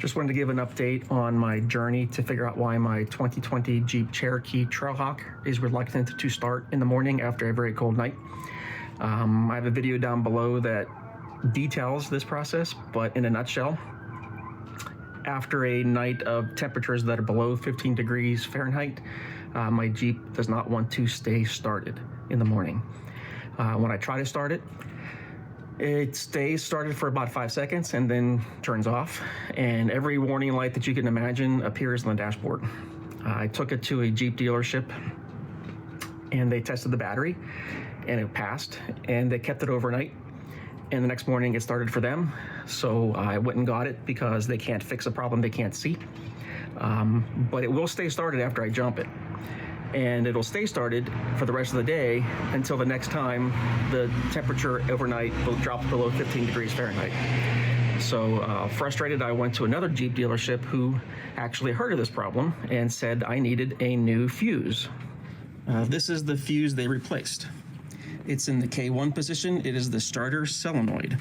Just wanted to give an update on my journey to figure out why my 2020 Jeep Cherokee Trailhawk is reluctant to start in the morning after a very cold night. I have a video down below that details this process, but in a nutshell, after a night of temperatures that are below 15 degrees Fahrenheit, my Jeep does not want to stay started in the morning. When I try to start it, it stays started for about 5 seconds and then turns off, and every warning light that you can imagine appears on the dashboard. I took it to a Jeep dealership and they tested the battery and it passed, and they kept it overnight, and the next morning it started for them. So I went and got it because they can't fix a problem they can't see. But it will stay started after I jump it. And it'll stay started for the rest of the day until the next time the temperature overnight will drop below 15 degrees Fahrenheit. So frustrated, I went to another Jeep dealership who actually heard of this problem and said I needed a new fuse. This is the fuse they replaced. It's in the K1 position. It is the starter solenoid.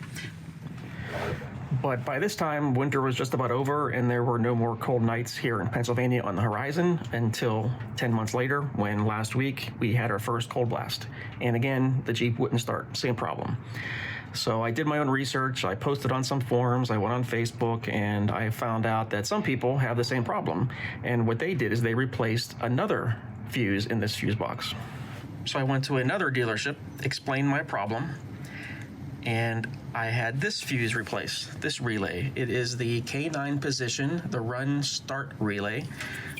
But by this time, winter was just about over, and there were no more cold nights here in Pennsylvania on the horizon until 10 months later, when last week we had our first cold blast. And again, the Jeep wouldn't start, same problem. So I did my own research, I posted on some forums, I went on Facebook, and I found out that some people have the same problem. And what they did is they replaced another fuse in this fuse box. So I went to another dealership, explained my problem, and I had this fuse replaced, this relay. It is the K9 position, the run start relay.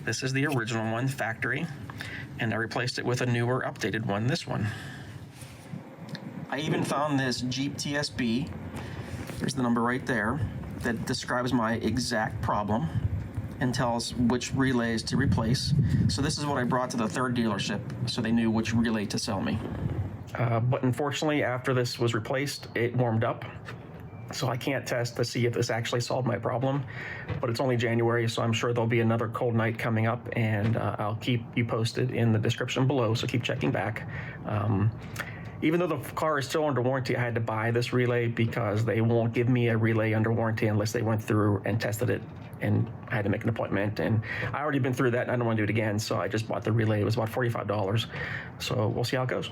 This is the original one, factory, and I replaced it with a newer, updated one, this one. I even found this Jeep TSB, there's the number right there, that describes my exact problem and tells which relays to replace. So this is what I brought to the third dealership, so they knew which relay to sell me. But unfortunately, after this was replaced, it warmed up. So I can't test to see if this actually solved my problem, but it's only January, so I'm sure there'll be another cold night coming up, and I'll keep you posted in the description below, so keep checking back. Even though the car is still under warranty, I had to buy this relay because they won't give me a relay under warranty unless they went through and tested it, and I had to make an appointment, and I already been through that and I don't want to do it again, so I just bought the relay. It was about $45, so we'll see how it goes.